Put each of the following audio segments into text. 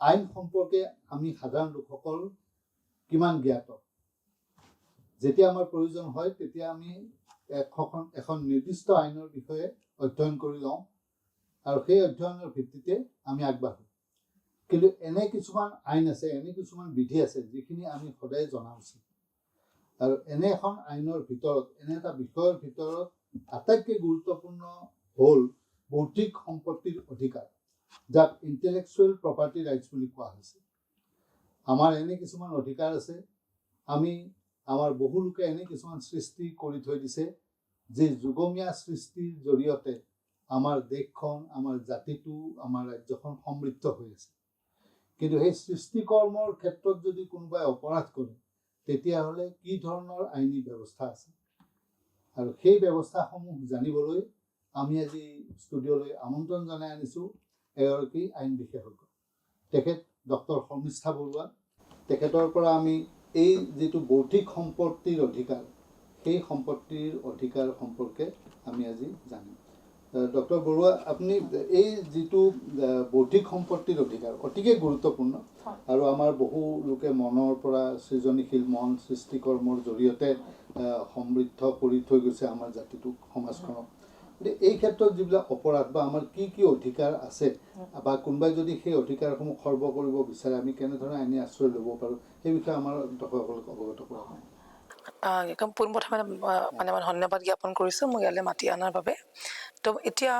আইন সম্পৰ্কে আমি সাধাৰণ লোকসকল কিমান জ্ঞাত যেতিয়া আমাৰ প্ৰয়োজন হয় তেতিয়া আমি এখন নিৰ্দিষ্ট আইনৰ বিষয়ে অধ্যয়ন কৰি লওঁ আৰু সেই অধ্যয়নৰ ভিত্তিতে আমি আগবাঢ়ো কিন্তু এনে কিছুমান আইন আছে এনে কিছুমান বিধি আছে যিখিনি আমি সদায় জনা উচিত আৰু এনে এখন আইনৰ ভিতৰত এনে এটা বিষয়ৰ ভিতৰত আটাইতকৈ গুৰুত্বপূৰ্ণ হ'ল বৌদ্ধিক সম্পত্তিৰ অধিকাৰ যাক ইণ্টেলেকচুৱেল প্ৰপাৰ্টি ৰাইটছ বুলি কোৱা হৈছে আমাৰ এনে কিছুমান অধিকাৰ আছে আমি আমাৰ বহু লোকে এনে কিছুমান সৃষ্টি কৰি থৈ দিছে যে যুগমীয়া সৃষ্টিৰ জৰিয়তে আমাৰ দেশখন আমাৰ জাতিটো আমাৰ ৰাজ্যখন সমৃদ্ধ হৈ আছে কিন্তু সেই সৃষ্টিকৰ্মৰ ক্ষেত্ৰত যদি কোনোবাই অপৰাধ কৰে তেতিয়াহ'লে কি ধৰণৰ আইনী ব্যৱস্থা আছে আৰু সেই ব্যৱস্থাসমূহ জানিবলৈ আমি আজি ষ্টুডিঅ'লৈ আমন্ত্ৰণ জনাই আনিছোঁ এগৰাকী আইন বিশেষজ্ঞ তেখেত ডক্টৰ শৰ্মিষ্ঠা বৰুৱা তেখেতৰ পৰা আমি এই যিটো বৌদ্ধিক সম্পত্তিৰ অধিকাৰ সেই সম্পত্তিৰ অধিকাৰ সম্পৰ্কে আমি আজি জানিম ডক্টৰ বৰুৱা আপুনি এই যিটো বৌদ্ধিক সম্পত্তিৰ অধিকাৰ অতিকে গুৰুত্বপূৰ্ণ আৰু আমাৰ বহু লোকে মনৰ পৰা সৃজনীশীল মন সৃষ্টিকৰ্মৰ জৰিয়তে সমৃদ্ধ কৰি থৈ গৈছে আমাৰ জাতিটোক সমাজখনক এই ক্ষেত্ৰত যিবিলাক অপৰাধ বা আমাৰ কি কি অধিকাৰ আছে বা কোনোবাই যদি সেই অধিকাৰসমূহ খৰ্ব কৰিব বিচাৰে আমি কেনেধৰণে আইনী আশ্ৰয় ল'ব পাৰোঁ সেই বিষয়ে আমাৰ দৰ্শকসকলক অৱগত কৰা হয় একদম পোনপ্ৰথমে মানে ধন্যবাদ জ্ঞাপন কৰিছোঁ মোক ইয়ালৈ মাতি অনাৰ বাবে তো এতিয়া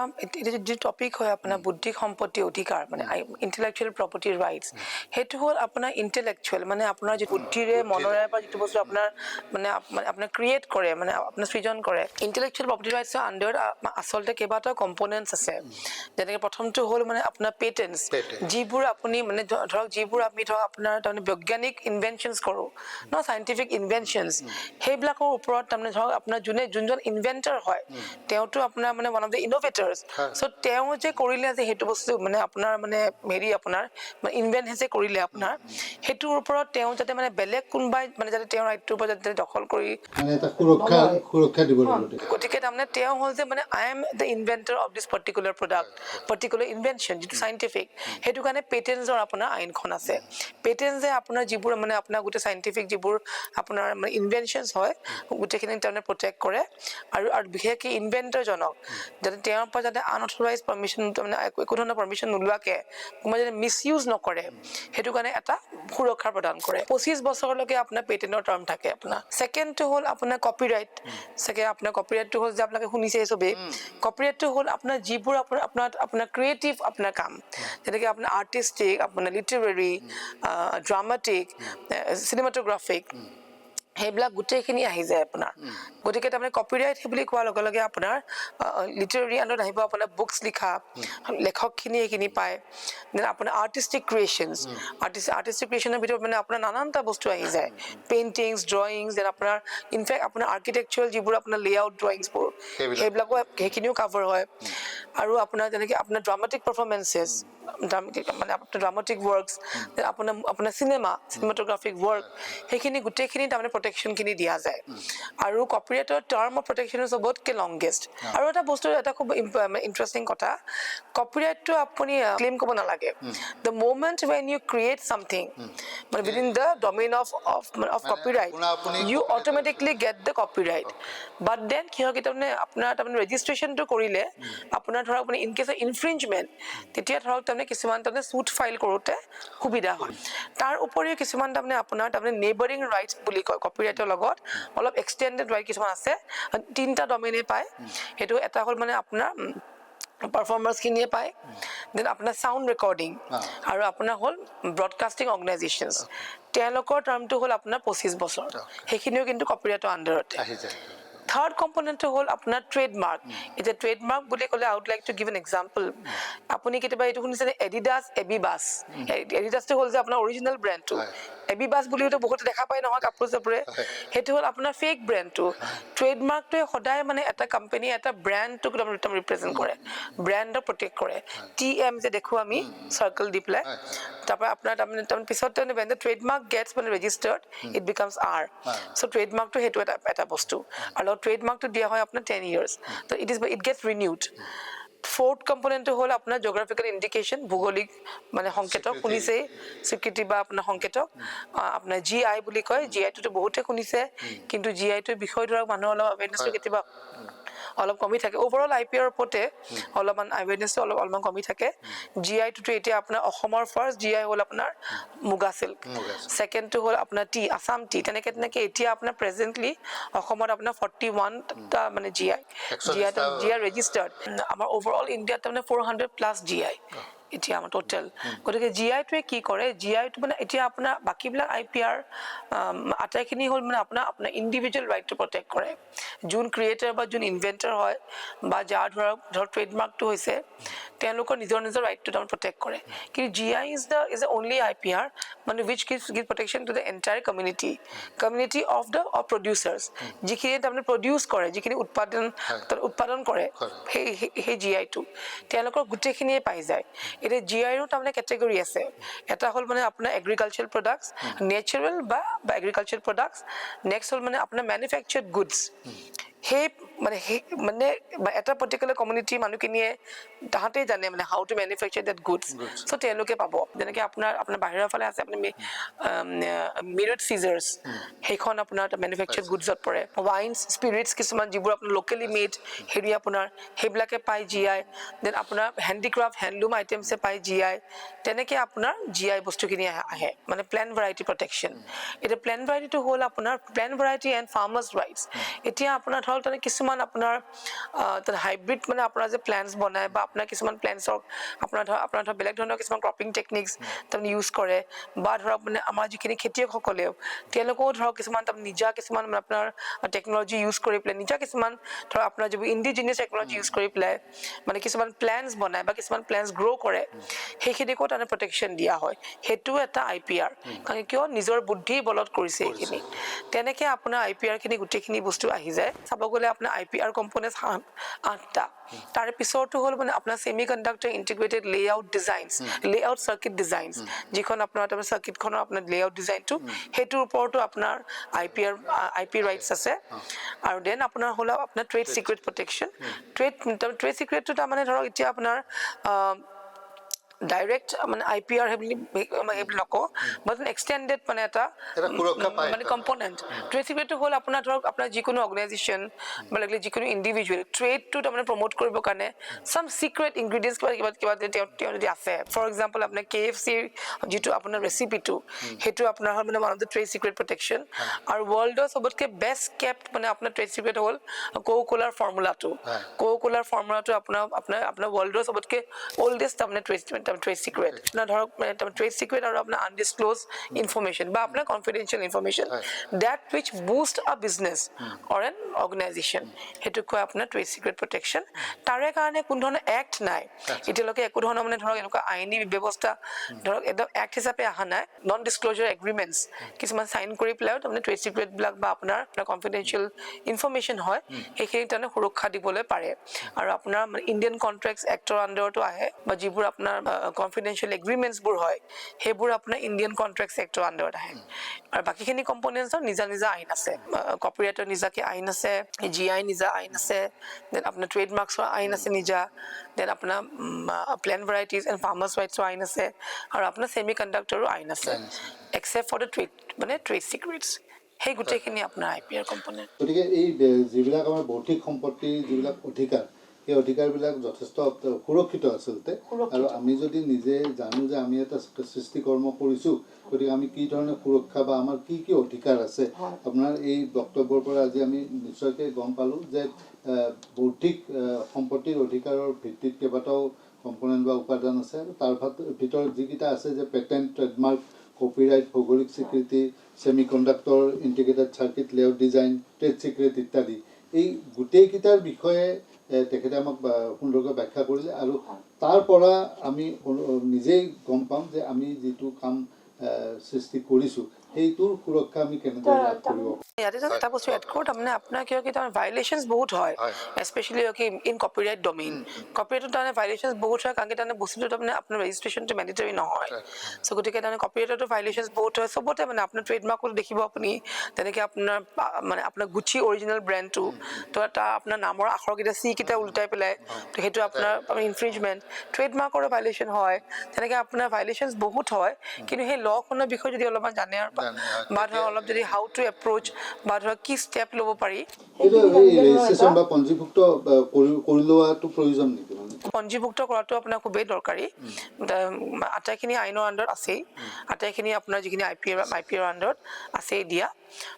যি টপিক হয় আপোনাৰ বৌদ্ধিক সম্পত্তি অধিকাৰ মানে ইণ্টেলেকচুৱেল প্ৰপাৰ্টি ৰাইটছ সেইটো হ'ল আপোনাৰ ইণ্টেলেকচুৱেল মানে আপোনাৰ যি বুদ্ধিৰে মনৰে পৰা যিটো বস্তু আপোনাৰ মানে আপোনাৰ ক্ৰিয়েট কৰে মানে আপোনাৰ সৃজন কৰে ইণ্টেলেকচুৱেল প্ৰপাৰ্টি ৰাইটছৰ আণ্ডাৰত আচলতে কেইবাটাও কম্পনেণ্টছ আছে যেনেকৈ প্ৰথমটো হ'ল মানে আপোনাৰ পেটেণ্টছ যিবোৰ আপুনি মানে ধৰক যিবোৰ আমি ধৰক আপোনাৰ তাৰমানে বৈজ্ঞানিক ইনভেনশ্যনছ কৰোঁ ন চাইণ্টিফিক ইনভেনশ্যনছ সেইবিলাকৰ ওপৰত তাৰমানে ধৰক আপোনাৰ যোনজন ইনভেণ্টাৰ হয় তেওঁতো আপোনাৰ মানে ওৱান অফ দ্য ইন'ভেটাৰ্ছ চ' তেওঁ যে কৰিলে যে সেইটো বস্তু মানে আপোনাৰ মানে হেৰি আপোনাৰ ইনভেণ্ট যে কৰিলে আপোনাৰ সেইটোৰ ওপৰত তেওঁ যাতে মানে বেলেগ কোনোবাই মানে যাতে তেওঁৰ ৰাইটটোৰ ওপৰত যাতে দখল কৰি মানে এটা সুৰক্ষা দিব লাগিব গতিকে তাৰমানে তেওঁ হ'ল যে মানে I am the inventor of this particular product particular invention যিটো চাইণ্টিফিক সেইটো কাৰণে পেটেণ্টছৰ আপোনাৰ আইনখন আছে পেটেণ্ট যে আপোনাৰ যিবোৰ মানে আপোনাৰ গোটেই চাইণ্টিফিক যিবোৰ আপোনাৰ মানে ইনভেনশ্যনছ হয় গোটেইখিনি তাৰমানে প্ৰটেক্ট কৰে আৰু বিশেষকৈ ইনভেণ্টাৰজনক যাতে তেওঁৰ পৰা যাতে আনঅথৰাইজ পাৰ্মিশ্যন তাৰমানে একো ধৰণৰ পাৰ্মিশ্যন নোলোৱাকৈ কোনোবাই যাতে মিছ ইউজ নকৰে সেইটো কাৰণে এটা সুৰক্ষা প্ৰদান কৰে 25 বছৰলৈকে আপোনাৰ পেটেণ্টৰ টাৰ্ম থাকে আপোনাৰ ছেকেণ্ডটো হ'ল আপোনাৰ কপিৰাইট চাগে আপোনাৰ কপিৰাইটটো হ'ল যে আপোনালোকে শুনিছে চবেই কপিৰাইটটো হ'ল আপোনাৰ যিবোৰ আপোনাৰ ক্ৰিয়েটিভ আপোনাৰ কাম যেনেকৈ আপোনাৰ আৰ্টিষ্টিক আপোনাৰ লিটাৰেৰী ড্ৰামাটিক চিনেমাটোগ্ৰাফিক সেইবিলাক গোটেইখিনি আহি যায় আপোনাৰ গতিকে তাৰমানে কপিৰাইট বুলি কোৱাৰ লগে লগে আপোনাৰ লিটাৰেৰী আণ্ডাৰত আহিব আপোনাৰ বুকছ লিখা লেখকখিনি এইখিনি পায় দেন আপোনাৰ আৰ্টিষ্টিক ক্ৰিয়েশ্যনছ আৰ্টিষ্টিক ক্ৰিয়েশ্যনৰ ভিতৰত মানে আপোনাৰ নানানটা বস্তু আহি যায় পেইণ্টিংছ ড্ৰয়িংছ দেন আপোনাৰ ইনফেক্ট আপোনাৰ আৰ্কিটেকচাৰেল যিবোৰ আপোনাৰ লেআউট ড্ৰয়িংছবোৰ সেইবিলাকো সেইখিনিও কাভাৰ হয় আৰু আপোনাৰ যেনেকৈ আপোনাৰ ড্ৰামাটিক পাৰফৰ্মেঞ্চেছ মানে আপোনাৰ ড্ৰামাটিক ৱৰ্কছ আপোনাৰ চিনেমাটোগ্ৰাফিক ৱৰ্ক সেইখিনি গোটেইখিনি তাৰমানে প্ৰটেকশ্যনখিনি দিয়া যায় আৰু কপিৰাইটৰ টাৰ্ম অফ প্ৰটেকশ্যন ইজ চবতকৈ লংগেষ্ট আৰু এটা বস্তু এটা খুব ইণ্টাৰেষ্টিং কথা কপিৰাইটটো আপুনি ক্লেইম কৰিব নালাগে the moment when you create something মানে within the domain of copyright you automatically get the copyright but then কি হয় তাৰমানে আপোনাৰ তাৰমানে ৰেজিষ্ট্ৰেশ্যনটো কৰিলে আপোনাৰ ধৰক মানে ইন কেছ অফ ইনফ্ৰিঞ্জমেণ্ট তেতিয়া ধৰক তাৰমানে কিছুমান তাৰমানে চুট ফাইল কৰোঁতে সুবিধা হয় তাৰ উপৰিও কিছুমান তাৰমানে আপোনাৰ তাৰমানে নেইবাৰিং ৰাইটছ বুলি কয় কপিৰাইটৰ লগত অলপ এক্সটেণ্ডেড ৰাইট কিছুমান আছে 3টা ডমেইনে পায় সেইটো এটা হ'ল মানে আপোনাৰ পাৰফৰ্মাৰ্ছখিনিয়ে পায় দেন আপোনাৰ চাউণ্ড ৰেকৰ্ডিং আৰু আপোনাৰ হ'ল ব্ৰডকাষ্টিং অৰ্গেনাইজেশ্যনছ তেওঁলোকৰ টাৰ্মটো হ'ল আপোনাৰ 25 বছৰ সেইখিনিও কিন্তু কপিৰাইটৰ আণ্ডাৰতে থাৰ্ড কম্পনেণ্টটো হ'ল আপোনাৰ ট্ৰেডমাৰ্ক এতিয়া ট্ৰেডমাৰ্ক বুলি ক'লে I would like to give an example আপুনি কেতিয়াবা এইটো শুনিছেনে এডিডাছ এবিবাছ এডিডাছটো হ'ল যে আপোনাৰ অৰিজিনেল ব্ৰেণ্ডটো এবিবাছ বুলিতো বহুতে দেখা পায় নহয় কাপোৰ চাপোৰে সেইটো হ'ল আপোনাৰ ফেক ব্ৰেণ্ডটো ট্ৰেডমাৰ্কটোৱে সদায় মানে এটা কোম্পানী এটা ব্ৰেণ্ডটোক ৰিপ্ৰেজেণ্ট কৰে ব্ৰেণ্ডক প্ৰটেক্ট কৰে TM যে দেখোঁ আমি চাৰ্কল দি পেলাই তাৰপৰা আপোনাৰ তাৰমানে পিছত when the trademark gets মানে registered it becomes R so ট্ৰেডমাৰ্কটো সেইটো এটা বস্তু আৰু ট্ৰেডমাৰ্কটো দিয়া হয় আপোনাৰ 10 years so it gets renewed fourth কম্পনেণ্টটো হ'ল আপোনাৰ জিঅ'গ্ৰাফিকেল ইণ্ডিকেশ্যন, ভৌগোলিক মানে সংকেতক শুনিছে, স্বীকৃতি বা আপোনাৰ সংকেতক। আপোনাৰ GI বুলি কয়, GIটোতো বহুতে শুনিছে, কিন্তু GIটোৰ বিষয়ে ধৰক মানুহৰ অলপ এৱেৰনেছটো কেতিয়াবা অলপ কমি থাকে। অভাৰঅল IPR ওপৰতে অলপমান এৱেৰনেছটো অলপমান কমি থাকে। GIটোতো এতিয়া আপোনাৰ অসমৰ ফাৰ্ষ্ট GI হ'ল আপোনাৰ মুগা চিল্ক, ছেকেণ্ডটো হ'ল আপোনাৰ টি, আছাম টি। তেনেকে এতিয়া আপোনাৰ প্ৰেজেণ্টলি অসমত আপোনাৰ 41টা মানে GI ৰেজিষ্টাৰ্ড। আমাৰ অভাৰঅল ইণ্ডিয়াত তাৰমানে 400+ GI এতিয়া আমাৰ টোটেল। গতিকে GIটোৱে কি কৰে, GIটো মানে এতিয়া আপোনাৰ বাকীবিলাক IPR আটাইখিনি হ'ল মানে আপোনাৰ ইণ্ডিভিজুৱেল ৰাইটটো প্ৰটেক্ট কৰে। যোন ক্ৰিয়েটাৰ বা যোন ইনভেণ্টাৰ হয় বা যাৰ ধৰক ট্ৰেডমাৰ্কটো হৈছে, তেওঁলোকৰ নিজৰ ৰাইটটো তাৰমানে প্ৰটেক্ট কৰে। কিন্তু GI is the only IPR মানে which gives protection to the entire community of the producers, যিখিনি তাৰমানে প্ৰডিউচ কৰে, যিখিনি উৎপাদন কৰে সেই GIটো তেওঁলোকৰ গোটেইখিনিয়ে পাই যায়। এতিয়া GIৰো তাৰমানে কেটেগৰী আছে। এটা হ'ল মানে আপোনাৰ এগ্ৰিকালচাৰেল প্ৰডাক্টছ, নেচাৰেল বা এগ্ৰিকালচাৰেল প্ৰডাক্টছ। নেক্সট হ'ল মানে আপোনাৰ মেনুফেকচাৰ্ড গুডছ। সেই এটা পাৰ্টিকুলাৰ কমিউনিটিৰ মানুহখিনিয়ে তাহাঁতেই জানে মানে how to manufacture that goods. So' তেওঁলোকে পাব। যেনেকৈ আপোনাৰ বাহিৰৰ ফালে আছে আপুনি মিৰুট চিজাৰ্ছ, সেইখন আপোনাৰ মেনুফেকচাৰ্ড গুডছত পৰে। ৱাইনছ, স্পিৰিটছ কিছুমান যিবোৰ আপোনাৰ লোকেলি মেড হেৰি আপোনাৰ সেইবিলাকে পায় GI। দেন আপোনাৰ হেণ্ডিক্ৰাফ্ট, হেণ্ডলুম আইটেমছে পায় GI। তেনেকৈ আপোনাৰ GI বস্তুখিনি আহে মানে প্লেণ্ট ভেৰাইটি প্ৰটেকশ্যন। এতিয়া প্লেণ্ট ভেৰাইটিটো হ'ল আপোনাৰ plant variety and farmers rights. এতিয়া আপোনাৰ ধৰক কিছুমান আপোনাৰ হাইব্ৰিড মানে আপোনাৰ যে প্লেণ্টছ বনায় বা আপোনাৰ কিছুমান প্লেণ্টছক আপোনাৰ ধৰক বেলেগ ধৰণৰ কিছুমান ক্ৰপিং টেকনিক্স তাৰমানে ইউজ কৰে, বা ধৰক মানে আমাৰ যিখিনি খেতিয়কসকলেও তেওঁলোকেও ধৰক কিছুমান নিজা কিছুমান আপোনাৰ টেকনলজি ইউজ কৰি পেলাই কিছুমান ধৰক আপোনাৰ যিবোৰ ইণ্ডিজিনিয়াছ টেকনলজি ইউজ কৰি পেলাই মানে কিছুমান প্লেণ্টছ বনায় বা কিছুমান প্লেণ্টছ গ্ৰ' কৰে, সেইখিনিকো তাৰমানে প্ৰটেকশ্যন দিয়া হয়। সেইটোও এটা IPR, কাৰণ কিয় নিজৰ বুদ্ধিৰ বলত কৰিছে এইখিনি। তেনেকৈ আপোনাৰ IPRখিনি গোটেইখিনি বস্তু আহি যায়। চাব গ'লে আপোনাৰ IPR কম্পনেণ্টছ 8টা। তাৰে পিছৰটো হ'ল মানে আপোনাৰ semi conductor integrated layout designs, layout circuit designs, যিখন আপোনাৰ তাৰমানে চাৰ্কিটখনৰ আপোনাৰ লেআউট ডিজাইনটো, সেইটোৰ ওপৰতো আপোনাৰ IP ৰাইটছ আছে। আৰু দেন আপোনাৰ হ'ল আপোনাৰ ট্ৰেড চিক্ৰেট প্ৰটেকশ্যন। ট্ৰেড চিক্ৰেটটো তাৰমানে ধৰক এতিয়া আপোনাৰ ডাইৰেক্ট মানে IPR সেইবুলি নকওঁ, বাট এক্সটেণ্ডেড মানে এটা মানে কম্পনেণ্ট। ট্ৰেড চিক্ৰেটটো হ'ল আপোনাৰ ধৰক আপোনাৰ যিকোনো অৰ্গেনাইজেশ্যন বা যিকোনো ইণ্ডিভিজুৱেল ট্ৰেডটো তাৰমানে প্ৰমোট কৰিবৰ কাৰণে চাম চিক্ৰেট ইনগ্ৰিডিয়েণ্টছ কিবা তেওঁ যদি আছে। ফৰ এক্সাম্পল আপোনাৰ KFCৰ যিটো আপোনাৰ ৰেচিপিটো, সেইটো আপোনাৰ হ'ল মানে one of the trade secret protection. আৰু ৱৰ্ল্ডৰ চবতকৈ বেষ্ট কেপ্ট মানে আপোনাৰ ট্ৰেড চিক্ৰেট হ'ল কোকোলাৰ ফৰ্মুলাটো। কোকোলাৰ ফৰ্মুলাটো আপোনাৰ ৱৰ্ল্ডৰ চবতকৈ অল্ডেষ্ট তাৰমানে ট্ৰেড চিক্ৰেট। আপোনাৰ ধৰক ট্ৰেড চিক্ৰেট আৰু আপোনাৰ আনডিছক্ল'জ ইনফৰ্মেশ্যন বা আপোনাৰ confidential information that which boost a business or an organization, সেইটোক কয় আপোনাৰ ট্ৰেড চিক্ৰেট প্ৰটেকশ্যন। তাৰে কাৰণে কোনো ধৰণৰ এক্ট নাই এতিয়ালৈকে, একো ধৰণৰ মানে ধৰক এনেকুৱা আইনী ব্যৱস্থা ধৰক একদম এক্ট হিচাপে অহা নাই। নন ডিছক্ল'জাৰ এগ্ৰিমেণ্টছ কিছুমান চাইন কৰি পেলাইও তাৰমানে ট্ৰেড চিক্ৰেটবিলাক বা আপোনাৰ কনফিডেঞ্চিয়েল ইনফৰ্মেশ্যন হয় সেইখিনি তাৰমানে সুৰক্ষা দিবলৈ পাৰে। আৰু আপোনাৰ ইণ্ডিয়ান কণ্ট্ৰেক্টছ এক্টৰ আণ্ডাৰতো আহে, বা যিবোৰ আপোনাৰ কনফিডেঞ্চিয়েল এগ্ৰিমেণ্টছবোৰ হয় সেইবোৰ আপোনাৰ ইণ্ডিয়ান কণ্ট্ৰেক্টছ এক্টৰ আণ্ডাৰত আহে। আৰু বাকীখিনি কম্পনেণ্টছৰ নিজা আইন আছে। কপিৰাইটৰ নিজাকে আইন আছে, GI নিজা আইন আছে, দেন আপোনাৰ ট্ৰেডমাৰ্কছৰ আইন আছে নিজা, দেন আপোনাৰ প্লেণ্ট ভেৰাইটিজ এণ্ড ফাৰ্মাৰ্ছ ৰাইটছৰ আইন আছে, আৰু আপোনাৰ ছেমি কণ্ডাক্টৰো আইন আছে, except for the trade secrets. সেই গোটেইখিনি আপোনাৰ IPR কম্পনেণ্ট। গতিকে এই যিবিলাক আমাৰ বৌদ্ধিক সম্পত্তিৰ যিবিলাক অধিকাৰ, সেই অধিকাৰবিলাক যথেষ্ট সুৰক্ষিত আচলতে। আৰু আমি যদি নিজে জানো যে আমি এটা সৃষ্টিকৰ্ম কৰিছোঁ, গতিকে আমি কি ধৰণে সুৰক্ষা বা আমাৰ কি কি অধিকাৰ আছে, আপোনাৰ এই বক্তব্যৰ পৰা আজি আমি নিশ্চয়কৈ গম পালোঁ যে বৌদ্ধিক সম্পত্তিৰ অধিকাৰৰ ভিত্তিত কেইবাটাও কম্পনেণ্ট বা উপাদান আছে। তাৰ ভিতৰত যিকেইটা আছে যে পেটেণ্ট, ট্ৰেডমাৰ্ক, কপিৰাইট, ভৌগোলিক স্বীকৃতি, semi conductor, integrated circuit, layout design, trade secret ইত্যাদি, এই গোটেইকেইটাৰ বিষয়ে তেখেতে আমাক সুন্দৰকৈ ব্যাখ্যা কৰিলে। আৰু তাৰ পৰা আমি নিজেই গম পাম যে আমি যিটো কাম সৃষ্টি কৰিছোঁ সেইটোৰ সুৰক্ষা আমি কেনেদৰে লাভ কৰিব পাৰোঁ? ইয়াতে just এটা বস্তু এড কৰোঁ তাৰমানে আপোনাৰ কিয় কি তাৰমানে ভাইলেশ্যনছ বহুত হয় স্পেচিয়েলি কি ইন কপিৰাইট ডমেইন কপিৰাইটত তাৰমানে ভাইলেশ্যনছ বহুত হয় কাৰণ কি তাৰমানে বস্তুটো তাৰমানে আপোনাৰ ৰেজিষ্ট্ৰেশ্যনটো মেণ্ডেটৰী নহয় চ' গতিকে তাৰমানে কপিৰাইটতো ভাইলেশ্যনছ বহুত হয় চবতে মানে আপোনাৰ ট্ৰেডমাৰ্কতো দেখিব আপুনি তেনেকৈ আপোনাৰ মানে আপোনাৰ গুচি অৰিজিনেল ব্ৰেণ্ডটো তো তাৰ আপোনাৰ নামৰ আখৰকেইটা চি কেইটা উল্টাই পেলাই তো সেইটো আপোনাৰ ইনফ্ৰিঞ্চমেণ্ট ট্ৰেডমাৰ্কৰো ভাইলেশ্যন হয় তেনেকৈ আপোনাৰ ভাইলেশ্যনছ বহুত হয় কিন্তু সেই লখনৰ বিষয়ে যদি অলপমান জানে আৰু বা ধৰক অলপ যদি হাউ টু এপ্ৰ'চ বা ধৰক কি ষ্টেপ ল'ব পাৰি কিন্তু এই ৰেজিষ্ট্ৰেশ্যন বা পঞ্জীভুক্ত কৰি লোৱাটো প্ৰয়োজন নেকি মানে পঞ্জীভুক্ত কৰাটো আপোনাৰ খুবেই দৰকাৰী আটাইখিনি আইনৰ আণ্ডাৰত আছেই আটাইখিনি আপোনাৰ যিখিনি আই পি আৰ আণ্ডাৰত আছেই দিয়া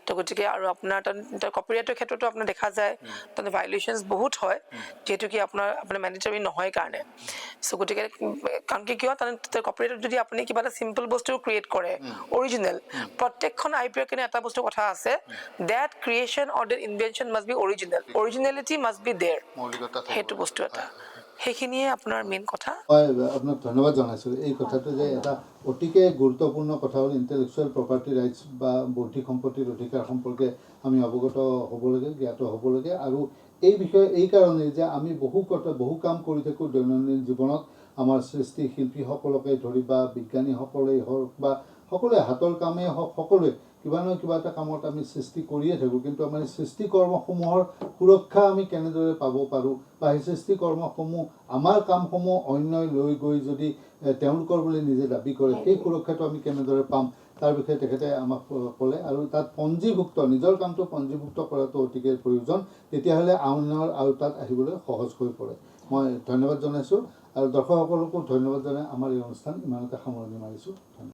তো গতিকে আৰু আপোনাৰ তাত কপিৰাইটৰ ক্ষেত্ৰতো আপোনাৰ দেখা যায় তাত ভাইলেশ্যনছ বহুত হয় যিহেতু কি আপোনাৰ মেণ্ডেটৰী নহয় কাৰণে চ' গতিকে কাৰণ কি কিয় তাত কপিৰাইটত যদি আপুনি কিবা এটা চিম্পল বস্তু ক্ৰিয়েট কৰে অৰিজিনেল প্ৰত্যেকখন আই পি আৰ কাৰণে এটা বস্তু কথা আছে that creation or that invention must be original originality must be there সেইটো বস্তু এটা সেইখিনিয়ে আপোনাৰ মেইন কথা মই আপোনাক ধন্যবাদ জনাইছোঁ এই কথাটো যে এটা অতিকে গুৰুত্বপূৰ্ণ কথা হ'ল ইণ্টেলেকচুৱেল প্ৰপাৰ্টি ৰাইটছ বা বৌদ্ধিক সম্পত্তিৰ অধিকাৰ সম্পৰ্কে আমি অৱগত হ'ব লাগে জ্ঞাত হ'ব লাগে আৰু এই বিষয়ে এই কাৰণেই যে আমি বহু কাম কৰি থাকোঁ দৈনন্দিন জীৱনত আমাৰ সৃষ্টি শিল্পীসকলকে ধৰি বা বিজ্ঞানীসকলেই হওক বা সকলোৱে হাতৰ কামেই হওক সকলোৱে কিবা নহয় কিবা এটা কামত আমি সৃষ্টি কৰিয়ে থাকোঁ কিন্তু আমাৰ সৃষ্টি কৰ্মসমূহৰ সুৰক্ষা আমি কেনেদৰে পাব পাৰোঁ বা সেই সৃষ্টি কৰ্মসমূহ আমাৰ কামসমূহ অন্যই লৈ গৈ যদি তেওঁলোকৰ বুলি নিজে দাবী কৰে সেই সুৰক্ষাটো আমি কেনেদৰে পাম তাৰ বিষয়ে তেখেতে আমাক ক'লে আৰু তাত পঞ্জীভুক্ত নিজৰ কামটো পঞ্জীভুক্ত কৰাটো অতিকে প্ৰয়োজন তেতিয়াহ'লে আইনৰ আওতাত আহিবলৈ সহজ হৈ পৰে মই ধন্যবাদ জনাইছোঁ আৰু দৰ্শকসকলকো ধন্যবাদ জনাই আমাৰ এই অনুষ্ঠান ইমানতে সামৰণি মাৰিছোঁ ধন্যবাদ